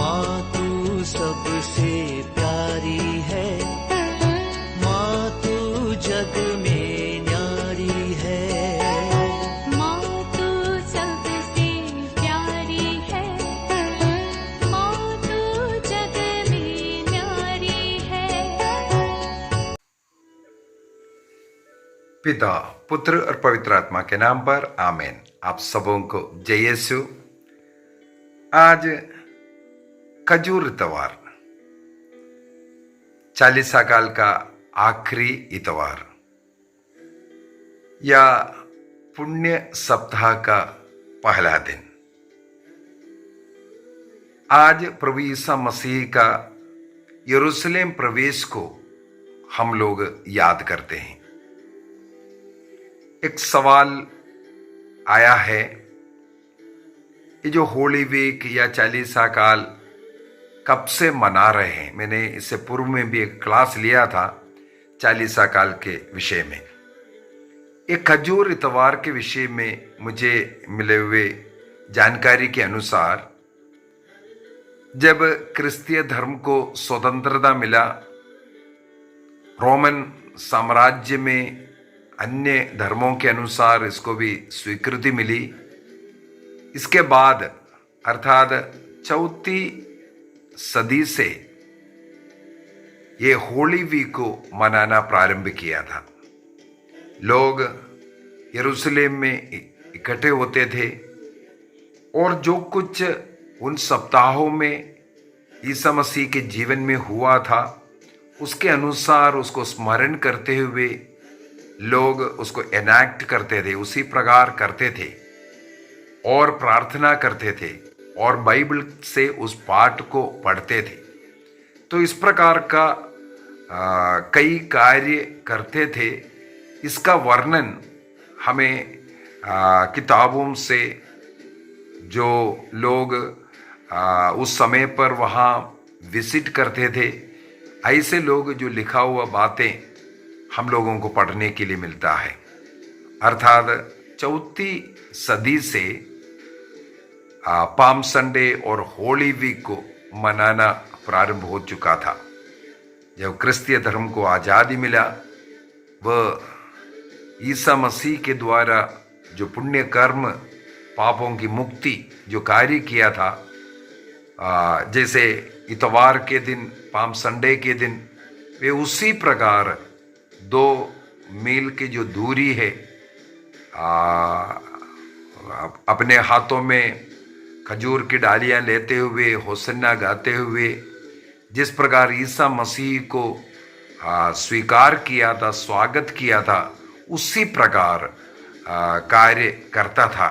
माँ तू सबसे प्यारी है, माँ तू जग में न्यारी है। माँ तू सबसे प्यारी है, माँ तू जग में न्यारी है। पिता, पुत्र और पवित्र आत्मा के नाम पर आमीन। आप सबों को जय यीशु। आज खजूर इतवार, 40 काल का आखिरी इतवार या पुण्य सप्ताह का पहला दिन। आज प्रभु ईसा मसीह का यरूशलेम प्रवेश को हम लोग याद करते हैं। एक सवाल आया है कि जो होली वीक या 40 काल कब से मना रहे हैं। मैंने इससे पूर्व में भी एक क्लास लिया था 40 काल के विषय में। एक खजूर इतवार के विषय में मुझे मिले हुए जानकारी के अनुसार, जब क्रिस्तीय धर्म को स्वतंत्रता मिला, रोमन साम्राज्य में अन्य धर्मों के अनुसार इसको भी स्वीकृति मिली। इसके बाद अर्थात 4वीं सदी से ये होली वीक को मनाना प्रारंभ किया था। लोग यरूशलेम में इकट्ठे होते थे और जो कुछ उन सप्ताहों में ईसा मसीह के जीवन में हुआ था उसके अनुसार उसको स्मरण करते हुए लोग उसको एनैक्ट करते थे, उसी प्रकार करते थे और प्रार्थना करते थे और बाइबल से उस पाठ को पढ़ते थे। तो इस प्रकार का कई कार्य करते थे। इसका वर्णन हमें किताबों से, जो लोग उस समय पर वहाँ विजिट करते थे, ऐसे लोग जो लिखा हुआ बातें हम लोगों को पढ़ने के लिए मिलता है। अर्थात 4वीं सदी से पाम संडे और होली वीक को मनाना प्रारंभ हो चुका था। जब क्रिस्तीय धर्म को आज़ादी मिला, वह ईसा मसीह के द्वारा जो पुण्य कर्म, पापों की मुक्ति जो कार्य किया था, जैसे इतवार के दिन, पाम संडे के दिन, वे उसी प्रकार 2 मील की जो दूरी है, अपने हाथों में खजूर की डालियां लेते हुए, होसन्ना गाते हुए, जिस प्रकार ईसा मसीह को स्वीकार किया था, स्वागत किया था, उसी प्रकार कार्य करता था।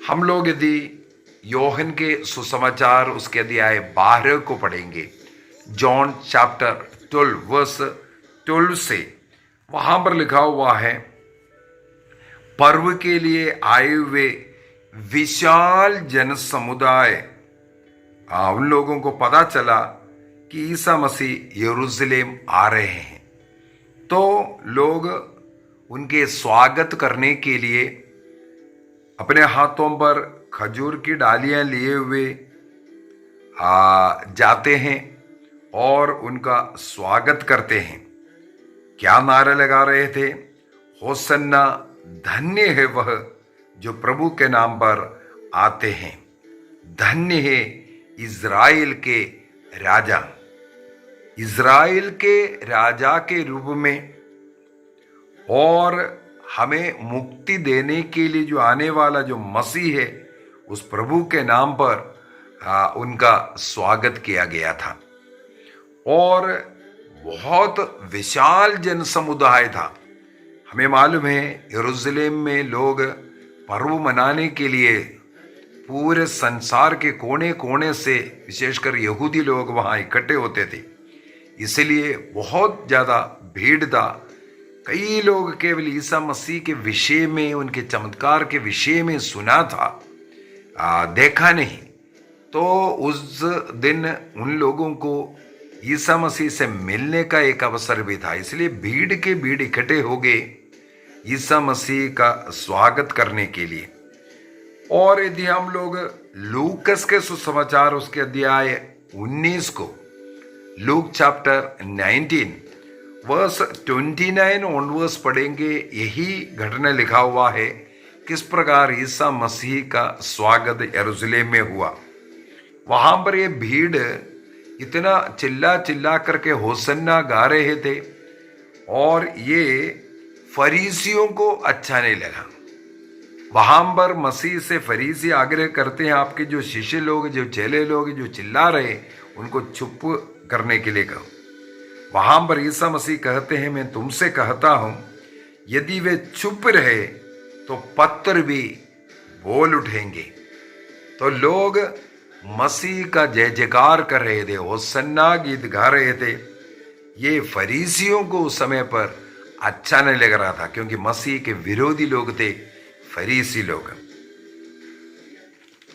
हम लोग यदि योहन के सुसमाचार उसके अध्याय 12 को पढ़ेंगे, जॉन चैप्टर 12 वर्स 12 से, वहां पर लिखा हुआ है, पर्व के लिए आए हुए विशाल जन समुदाय, उन लोगों को पता चला कि ईसा मसीह यरूशलेम आ रहे हैं। तो लोग उनके स्वागत करने के लिए अपने हाथों पर खजूर की डालियां लिए हुए जाते हैं और उनका स्वागत करते हैं। क्या नारे लगा रहे थे? होसन्ना, धन्य है वह जो प्रभु के नाम पर आते हैं, धन्य है इज़राइल के राजा। इज़राइल के राजा के रूप में और हमें मुक्ति देने के लिए जो आने वाला जो मसीह है, उस प्रभु के नाम पर उनका स्वागत किया गया था। और बहुत विशाल जन समुदाय था। हमें मालूम है यरूशलेम में लोग पर्व मनाने के लिए पूरे संसार के कोने कोने से, विशेषकर यहूदी लोग वहाँ इकट्ठे होते थे, इसलिए बहुत ज़्यादा भीड़ था। कई लोग केवल ईसा मसीह के विषय में, उनके चमत्कार के विषय में सुना था, देखा नहीं। तो उस दिन उन लोगों को ईसा मसीह से मिलने का एक अवसर भी था, इसलिए भीड़ के भीड़ इकट्ठे हो गए ईसा मसीह का स्वागत करने के लिए। और यदि हम लोग लूकस के सुसमाचार उसके अध्याय 19 को, लूक चैप्टर 19 वर्स 29 ऑनवर्स पढ़ेंगे, यही घटना लिखा हुआ है किस प्रकार ईसा मसीह का स्वागत यरूशलेम में हुआ। वहां पर ये भीड़ इतना चिल्ला चिल्ला करके होसन्ना गा रहे थे और ये फरीसियों को अच्छा नहीं लगा। वहां पर मसीह से फरीसी आग्रह करते हैं आपके जो शिष्य लोग, जो चेले लोग जो चिल्ला रहे उनको चुप करने के लिए कहो। वहां पर ईसा मसीह कहते हैं मैं तुमसे कहता हूं यदि वे चुप रहे तो पत्थर भी बोल उठेंगे। तो लोग मसीह का जय जयकार कर रहे थे, होसन्ना गीत गा रहे थे। ये फरीसियों को उस समय पर अच्छा नहीं लग रहा था क्योंकि मसीह के विरोधी लोग थे फरीसी लोग।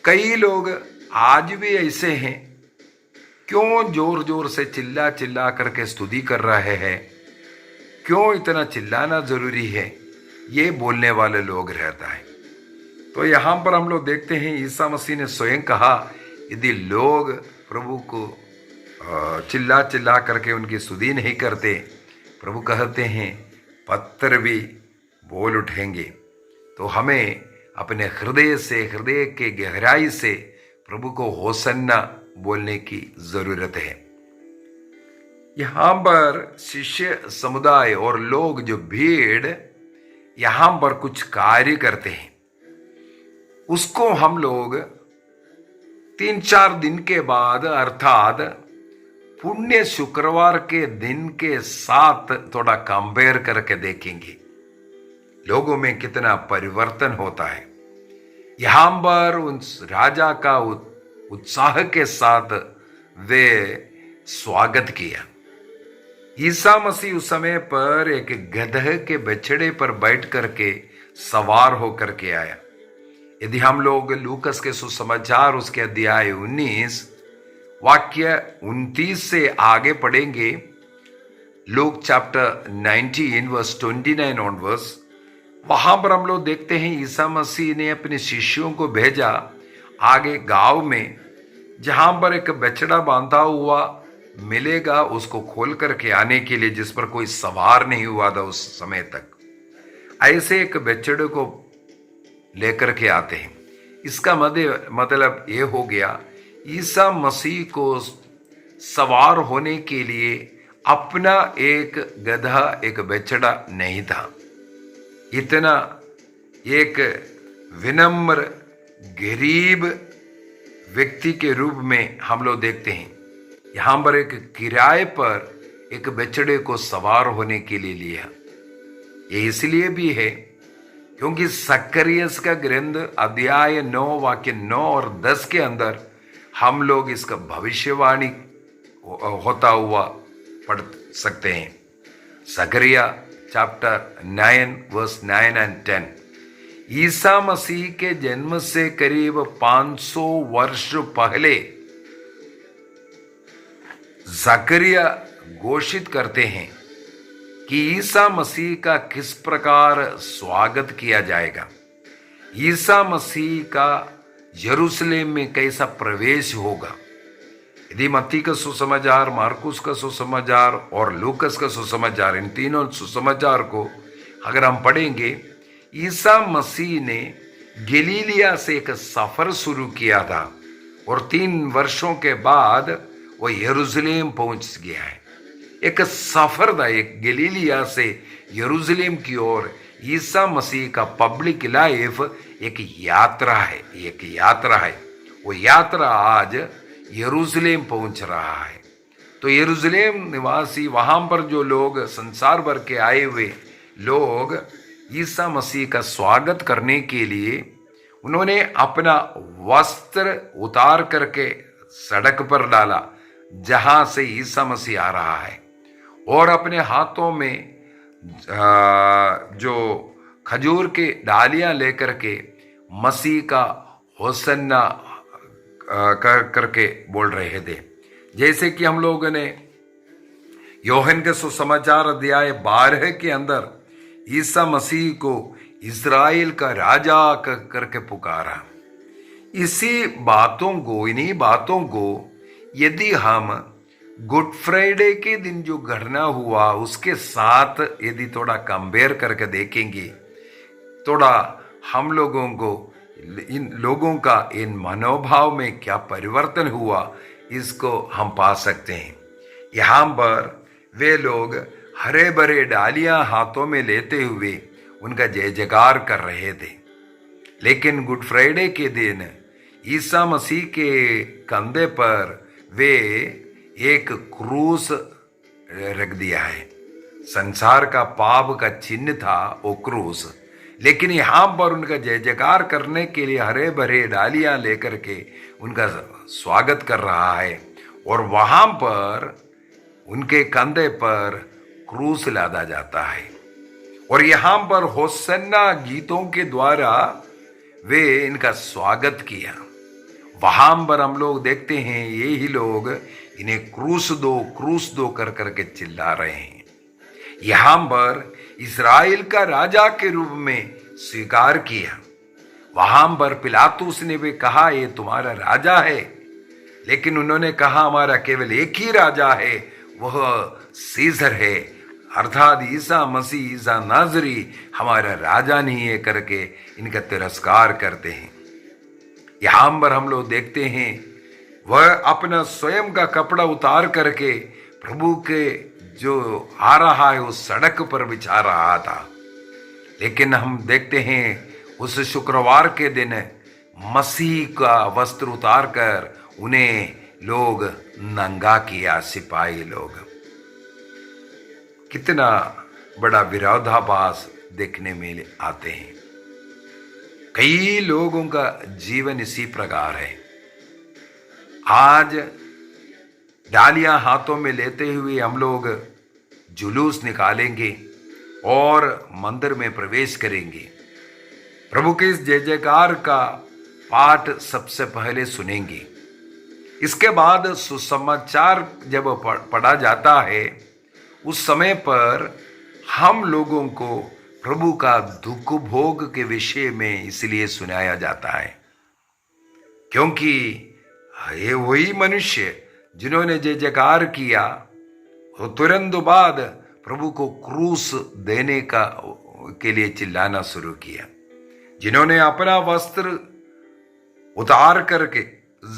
कई लोग आज भी ऐसे हैं, क्यों जोर जोर से चिल्ला चिल्ला करके स्तुति कर रहे हैं, क्यों इतना चिल्लाना जरूरी है, ये बोलने वाले लोग रहता है। तो यहां पर हम लोग देखते हैं ईसा मसीह ने स्वयं कहा यदि लोग प्रभु को चिल्ला चिल्ला करके उनकी स्तुति नहीं करते, प्रभु कहते हैं पत्थर भी बोल उठेंगे। तो हमें अपने हृदय से, हृदय के गहराई से प्रभु को होसन्ना बोलने की जरूरत है। यहां पर शिष्य समुदाय और लोग जो भीड़ यहां पर कुछ कार्य करते हैं, उसको हम लोग 3-4 दिन के बाद अर्थात पुण्य शुक्रवार के दिन के साथ थोड़ा कंपेयर करके देखेंगे लोगों में कितना परिवर्तन होता है। यहां पर उस राजा का उत्साह के साथ वे स्वागत किया। ईसा मसीह उस समय पर एक गधे के बछड़े पर बैठ करके सवार होकर के आया। यदि हम लोग लूकस के सुसमाचार उसके अध्याय 19 वाक्य 29 से आगे पढ़ेंगे, लूक चैप्टर 19 वर्स 29 ऑनवर्स, वहां पर हम लोग देखते हैं ईसा मसीह ने अपने शिष्यों को भेजा आगे गांव में, जहां पर एक बछड़ा बांधा हुआ मिलेगा उसको खोल करके आने के लिए, जिस पर कोई सवार नहीं हुआ था उस समय तक। ऐसे एक बछड़े को लेकर के आते हैं। इसका मतलब ये हो गया ईसा मसीह को सवार होने के लिए अपना एक गधा, एक बछड़ा नहीं था। इतना एक विनम्र गरीब व्यक्ति के रूप में हम लोग देखते हैं। यहां पर एक किराए पर एक बछड़े को सवार होने के लिए लिया। ये इसलिए भी है क्योंकि जकरिया का ग्रंथ अध्याय 9 वाक्य 9 और 10 के अंदर हम लोग इसका भविष्यवाणी होता हुआ पढ़ सकते हैं। जकरिया chapter 9 verse 9 and 10। Isa Masih के जन्म से करीब 500 वर्ष पहले जकरिया घोषित करते हैं कि ईसा मसीह का किस प्रकार स्वागत किया जाएगा, ईसा मसीह का यरूशलेम में कैसा प्रवेश होगा। यदि मत्ती का सुसमाचार, मार्कुस का सुसमाचार और लूकस का सुसमाचार, इन तीनों सुसमाचार को अगर हम पढ़ेंगे, ईसा मसीह ने गलीलिया से एक सफर शुरू किया था और 3 वर्षों के बाद वो यरूशलेम पहुंच गया है। एक सफर था, एक गलीलिया से यरूशलेम की ओर ईसा मसीह का पब्लिक लाइफ एक यात्रा है। वो यात्रा आज यरूशलेम पहुंच रहा है। तो यरूशलेम निवासी, वहां पर जो लोग संसार भर के आए हुए लोग ईसा मसीह का स्वागत करने के लिए उन्होंने अपना वस्त्र उतार करके सड़क पर डाला जहां से ईसा मसीह आ रहा है, और अपने हाथों में जो खजूर के डालियां लेकर के मसीह का होसन्ना करके बोल रहे थे। जैसे कि हम लोगों ने योहन के सुसमाचार अध्याय 12 के अंदर ईसा मसीह को इस्राएल का राजा करके पुकारा। इन्हीं बातों को यदि हम गुड फ्राइडे के दिन जो घटना हुआ उसके साथ यदि थोड़ा कंपेयर करके देखेंगे, थोड़ा हम लोगों को इन लोगों का इन मनोभाव में क्या परिवर्तन हुआ इसको हम पा सकते हैं। यहाँ पर वे लोग हरे भरे डालियां हाथों में लेते हुए उनका जय जयकार कर रहे थे, लेकिन गुड फ्राइडे के दिन ईसा मसीह के कंधे पर वे एक क्रूस रख दिया है। संसार का पाप का चिन्ह था वो क्रूस, लेकिन यहाँ पर उनका जय जयकार करने के लिए हरे भरे डालियां लेकर के उनका स्वागत कर रहा है, और वहां पर उनके कंधे पर क्रूस लादा जाता है। और यहाँ पर होसन्ना गीतों के द्वारा वे इनका स्वागत किया। वहां पर हम लोग देखते हैं यही लोग इन्हें क्रूस दो कर करके चिल्ला रहे हैं। यहाँ पर इस्राएल का राजा के रूप में स्वीकार किया। वहां पर पिलातुस ने भी कहा ये तुम्हारा राजा है, लेकिन उन्होंने कहा हमारा केवल एक ही राजा है, वह सीजर है, अर्थात ईसा मसीह, ईसा नाजरी हमारा राजा नहीं है करके इनका तिरस्कार करते हैं। यहां पर हम लोग देखते हैं वह अपना स्वयं का कपड़ा उतार करके प्रभु के जो आ रहा है उस सड़क पर बिछा रहा था। लेकिन हम देखते हैं उस शुक्रवार के दिन मसीह का वस्त्र उतार कर उन्हें लोग नंगा किया। सिपाही लोग, कितना बड़ा विरोधाभास देखने में आते हैं। कई लोगों का जीवन इसी प्रकार है। आज डालियां हाथों में लेते हुए हम लोग जुलूस निकालेंगे और मंदिर में प्रवेश करेंगे। प्रभु के इस जय जयकार का पाठ सबसे पहले सुनेंगे। इसके बाद सुसमाचार जब पढ़ा जाता है उस समय पर हम लोगों को प्रभु का दुख भोग के विषय में इसलिए सुनाया जाता है क्योंकि ये वही मनुष्य जिन्होंने जय जयकार किया वो तुरंत बाद प्रभु को क्रूस देने के लिए चिल्लाना शुरू किया। जिन्होंने अपना वस्त्र उतार करके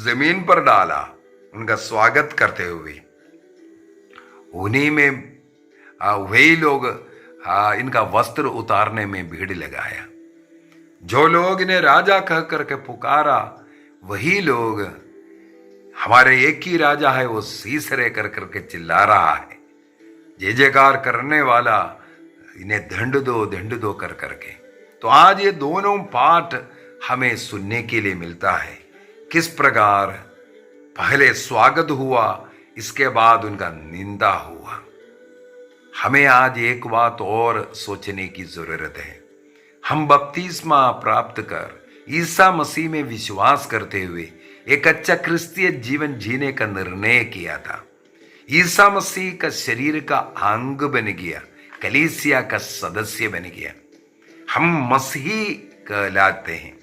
जमीन पर डाला उनका स्वागत करते हुए, उन्हीं में वही लोग इनका वस्त्र उतारने में भीड़ लगाया। जो लोग इन्हें राजा कह करके पुकारा वही लोग हमारे एक ही राजा है, वो सीसरे कर करके चिल्ला रहा है। जय जयकार करने वाला इन्हें दंड दो कर करके। तो आज ये दोनों पाठ हमें सुनने के लिए मिलता है, किस प्रकार पहले स्वागत हुआ, इसके बाद उनका निंदा हुआ। हमें आज एक बात और सोचने की जरूरत है। हम बपतिस्मा प्राप्त कर ईसा मसीह में विश्वास करते हुए एक अच्छा क्रिस्तीय जीवन जीने का निर्णय किया था। ईसा मसीह का शरीर का अंग बन गया, कलीसिया का सदस्य बन गया। हम मसीही कहलाते हैं।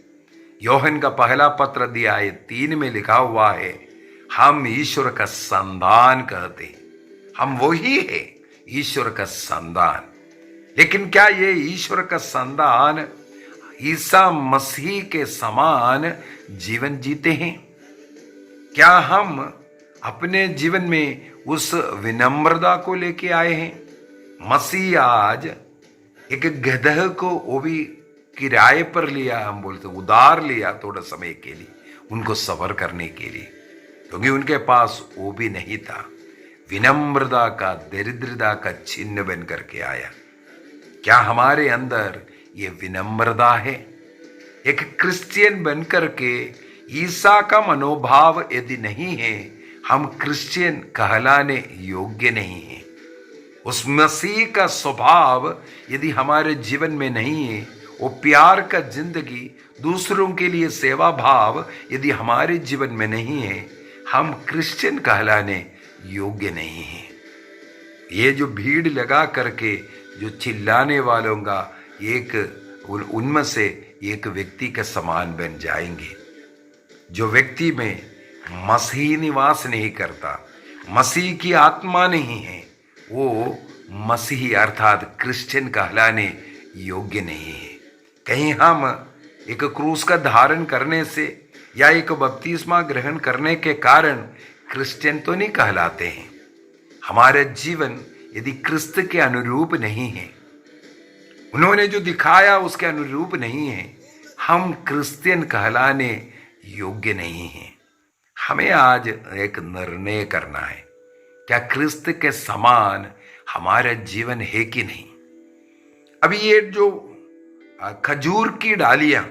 योहन का पहला पत्र अध्याय 3 में लिखा हुआ है, हम ईश्वर का संतान कहते हैं। हम वही है, ईश्वर का संतान। लेकिन क्या ये ईश्वर का संतान ईसा मसीह के समान जीवन जीते हैं? क्या हम अपने जीवन में उस विनम्रता को लेके आए हैं? मसीह आज एक गधे को वो भी किराए पर लिया, हम बोलते उधार लिया थोड़ा समय के लिए, उनको सफर करने के लिए, क्योंकि उनके पास वो भी नहीं था। विनम्रता का, दरिद्रता का चिन्ह बन करके आया। क्या हमारे अंदर ये विनम्रता है? एक क्रिश्चियन बन करके ईसा का मनोभाव यदि नहीं है, हम क्रिश्चियन कहलाने योग्य नहीं है। उस मसीह का स्वभाव यदि हमारे जीवन में नहीं है, वो प्यार का जिंदगी, दूसरों के लिए सेवा भाव यदि हमारे जीवन में नहीं है, हम क्रिश्चियन कहलाने योग्य नहीं है। ये जो भीड़ लगा करके जो चिल्लाने वालों का उनमें से एक व्यक्ति के समान बन जाएंगे। जो व्यक्ति में मसीह निवास नहीं करता, मसीह की आत्मा नहीं है, वो मसीही अर्थात क्रिश्चियन कहलाने योग्य नहीं है। कहीं हम एक क्रूस का धारण करने से या एक बपतिस्मा ग्रहण करने के कारण क्रिश्चियन तो नहीं कहलाते हैं। हमारा जीवन यदि क्रिस्त के अनुरूप नहीं है, उन्होंने जो दिखाया उसके अनुरूप नहीं है, हम क्रिश्चियन कहलाने योग्य नहीं हैं। हमें आज एक निर्णय करना है, क्या क्रिस्त के समान हमारा जीवन है कि नहीं। अभी ये जो खजूर की डालियां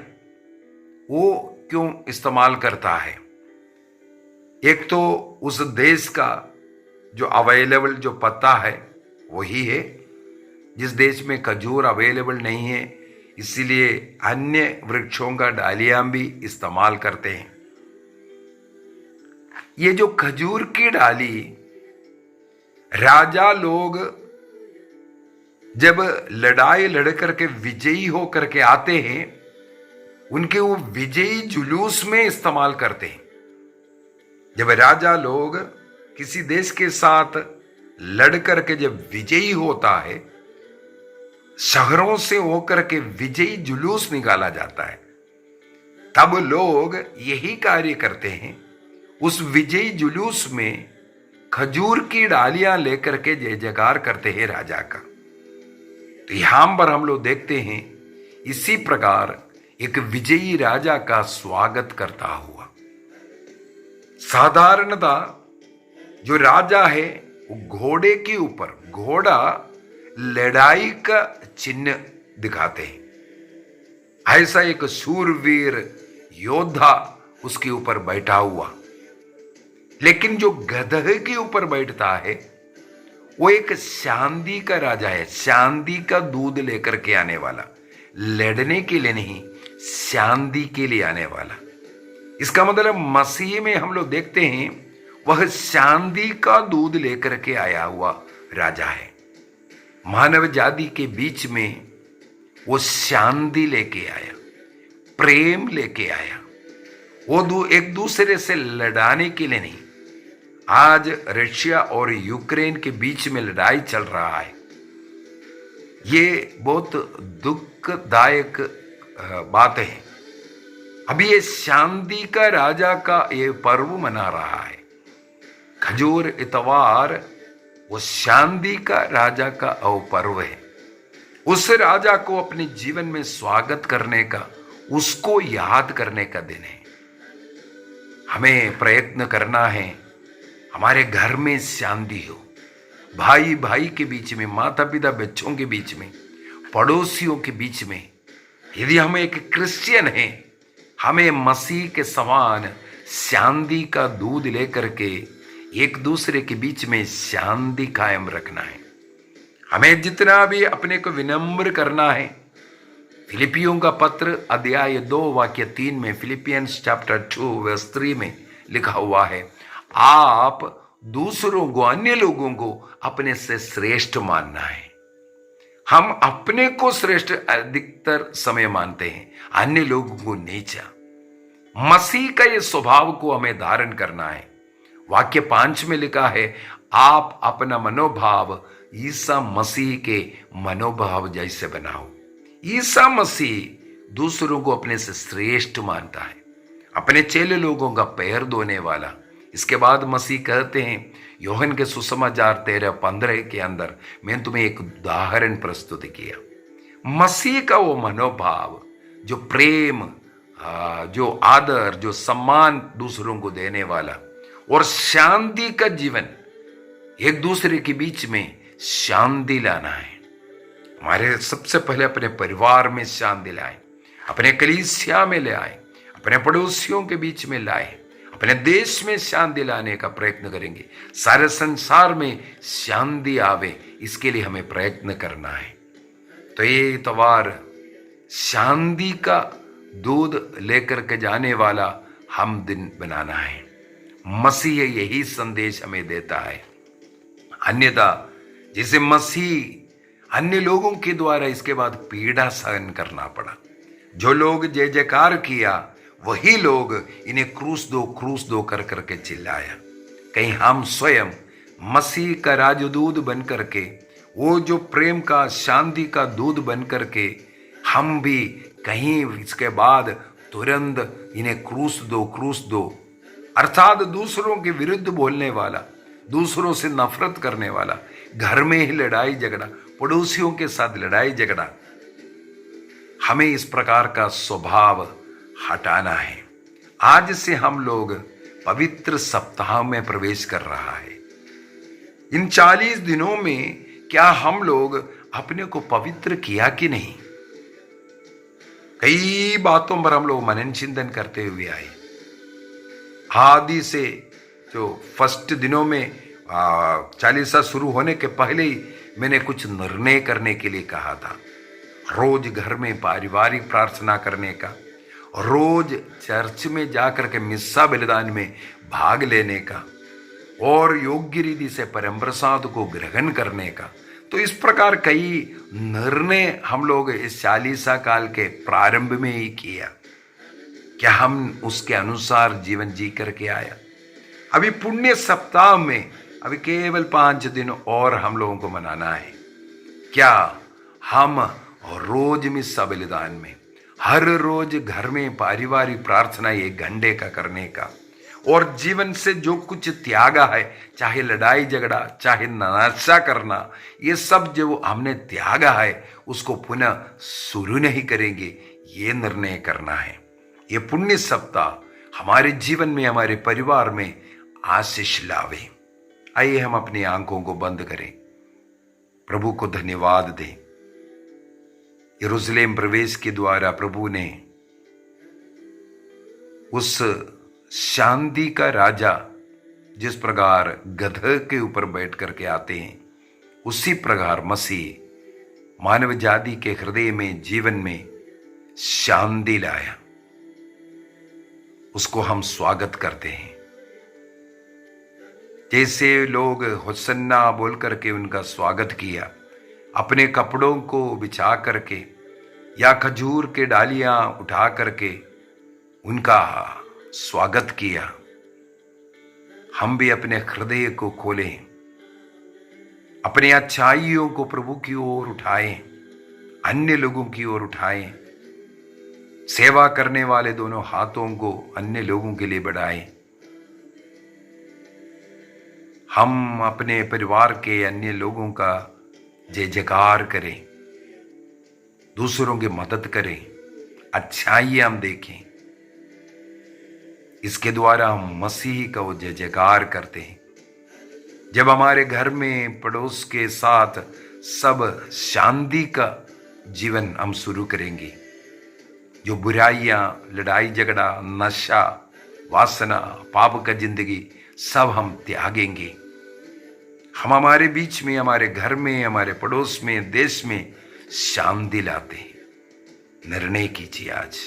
वो क्यों इस्तेमाल करता है? एक तो उस देश का जो अवेलेबल जो पत्ता है वही है। जिस देश में खजूर अवेलेबल नहीं है, इसीलिए अन्य वृक्षों का डालियां भी इस्तेमाल करते हैं। ये जो खजूर की डाली, राजा लोग जब लड़ाई लड़ करके विजयी होकर के आते हैं, उनके वो विजयी जुलूस में इस्तेमाल करते हैं। जब राजा लोग किसी देश के साथ लड़ करके जब विजयी होता है, शहरों से होकर के विजयी जुलूस निकाला जाता है, तब लोग यही कार्य करते हैं। उस विजयी जुलूस में खजूर की डालियां लेकर के जय जयकार करते हैं राजा का। तो यहां पर हम लोग देखते हैं इसी प्रकार एक विजयी राजा का स्वागत करता हुआ। साधारणतः जो राजा है वो घोड़े के ऊपर, घोड़ा लड़ाई का चिन्ह दिखाते हैं। ऐसा एक शूरवीर योद्धा उसके ऊपर बैठा हुआ। लेकिन जो गधे के ऊपर बैठता है वो एक चांदी का राजा है, चांदी का दूध लेकर के आने वाला, लड़ने के लिए नहीं, चांदी के लिए आने वाला। इसका मतलब मसीह में हम लोग देखते हैं वह चांदी का दूध लेकर के आया हुआ राजा है। मानव जाति के बीच में वो चांदी लेके आया, प्रेम लेके आया। वो एक दूसरे से लड़ाने के लिए नहीं। आज रशिया और यूक्रेन के बीच में लड़ाई चल रहा है। ये बहुत दुखदायक बात है। अभी ये चांदी का राजा का ये पर्व मना रहा है। खजूर इतवार वो चांदी का राजा का पर्व है। उस राजा को अपने जीवन में स्वागत करने का, उसको याद करने का दिन है। हमें प्रयत्न करना है हमारे घर में शांति हो, भाई भाई के बीच में, माता पिता बच्चों के बीच में, पड़ोसियों के बीच में। यदि हम एक क्रिश्चियन हैं, हमें मसीह के समान शांति का दूध लेकर के एक दूसरे के बीच में शांति कायम रखना है। हमें जितना भी अपने को विनम्र करना है। फिलिपियों का पत्र अध्याय 2 वाक्य 3 में, फिलिपियंस चैप्टर 2 वर्स 3 में लिखा हुआ है, आप दूसरों को, अन्य लोगों को अपने से श्रेष्ठ मानना है। हम अपने को श्रेष्ठ अधिकतर समय मानते हैं, अन्य लोगों को नीचा। मसीह का ये स्वभाव को हमें धारण करना है। वाक्य 5 में लिखा है, आप अपना मनोभाव ईसा मसीह के मनोभाव जैसे बनाओ। ईसा मसीह दूसरों को अपने से श्रेष्ठ मानता है, अपने चेले लोगों का पैर धोने वाला। इसके बाद मसीह कहते हैं यूहन्ना के सुसमाचार 13:15 के अंदर, मैंने तुम्हें एक उदाहरण प्रस्तुत किया। मसीह का वो मनोभाव, जो प्रेम, जो आदर, जो सम्मान दूसरों को देने वाला और शांति का जीवन, एक दूसरे के बीच में शांति लाना है। हमारे सबसे पहले अपने परिवार में शांति लाए, अपने कलीसिया में ले आए, अपने पड़ोसियों के बीच में लाए, अपने देश में शांति लाने का प्रयत्न करेंगे। सारे संसार में शांति आवे, इसके लिए हमें प्रयत्न करना है। तो ये इतवार शांति का दूध लेकर के जाने वाला हम दिन बनाना है। मसीह यही संदेश हमें देता है। अन्यथा जिसे मसीह अन्य लोगों के द्वारा इसके बाद पीड़ा सहन करना पड़ा, जो लोग जय जयकार किया वही लोग इन्हें क्रूस दो कर करके चिल्लाया। कहीं हम स्वयं मसीह का राजदूत बन करके, वो जो प्रेम का शांति का दूत बन करके हम भी कहीं इसके बाद तुरंत इन्हें क्रूस दो, अर्थात दूसरों के विरुद्ध बोलने वाला, दूसरों से नफरत करने वाला, घर में ही लड़ाई झगड़ा, पड़ोसियों के साथ लड़ाई झगड़ा, हमें इस प्रकार का स्वभाव हटाना है। आज से हम लोग पवित्र सप्ताह में प्रवेश कर रहा है। इन 40 दिनों में क्या हम लोग अपने को पवित्र किया कि नहीं? कई बातों पर हम लोग मनन चिंतन करते हुए आए। आदि से जो फर्स्ट दिनों में चालीसा शुरू होने के पहले ही मैंने कुछ निर्णय करने के लिए कहा था। रोज घर में पारिवारिक प्रार्थना करने का, रोज चर्च में जाकर के मिस्सा बलिदान में भाग लेने का, और योग्य रीति से परम प्रसाद को ग्रहण करने का। तो इस प्रकार कई निर्णय हम लोग इस चालीसा काल के प्रारंभ में ही किया। क्या हम उसके अनुसार जीवन जी करके आया? अभी पुण्य सप्ताह में अभी केवल 5 दिन और हम लोगों को मनाना है। क्या हम रोज मिस्सा बलिदान में, हर रोज घर में पारिवारिक प्रार्थना 1 घंटे का करने का, और जीवन से जो कुछ त्यागा है, चाहे लड़ाई झगड़ा, चाहे नशा करना, ये सब जो हमने त्यागा है उसको पुनः शुरू नहीं करेंगे, ये निर्णय करना है। ये पुण्य सप्ताह हमारे जीवन में, हमारे परिवार में आशीष लावे। आइए हम अपनी आंखों को बंद करें, प्रभु को धन्यवाद दें। यरूशलेम प्रवेश के द्वारा प्रभु ने उस शांति का राजा जिस प्रकार गध के ऊपर बैठ करके आते हैं, उसी प्रकार मसीह मानव जाति के हृदय में, जीवन में शांति लाया। उसको हम स्वागत करते हैं। जैसे लोग होसन्ना बोल करके उनका स्वागत किया, अपने कपड़ों को बिछा करके या खजूर के डालियां उठा करके उनका स्वागत किया, हम भी अपने हृदय को खोलें, अपने अच्छाइयों को प्रभु की ओर उठाएं, अन्य लोगों की ओर उठाएं, सेवा करने वाले दोनों हाथों को अन्य लोगों के लिए बढ़ाएं। हम अपने परिवार के अन्य लोगों का जय जयकार करें, दूसरों की मदद करें, अच्छाइयां हम देखें। इसके द्वारा हम मसीह का वो जय जयकार करते हैं। जब हमारे घर में पड़ोस के साथ सब शांति का जीवन हम शुरू करेंगे, जो बुराइयां, लड़ाई झगड़ा, नशा, वासना, पाप का जिंदगी सब हम त्यागेंगे। हम हमारे बीच में, हमारे घर में, हमारे पड़ोस में, देश में शांति लाते हैं। निर्णय कीजिए आज।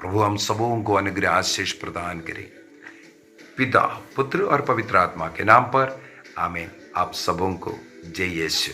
प्रभु हम सबों को अनुग्रह आशीष प्रदान करे। पिता, पुत्र और पवित्र आत्मा के नाम पर आमीन। आप सबों को जय यीशु।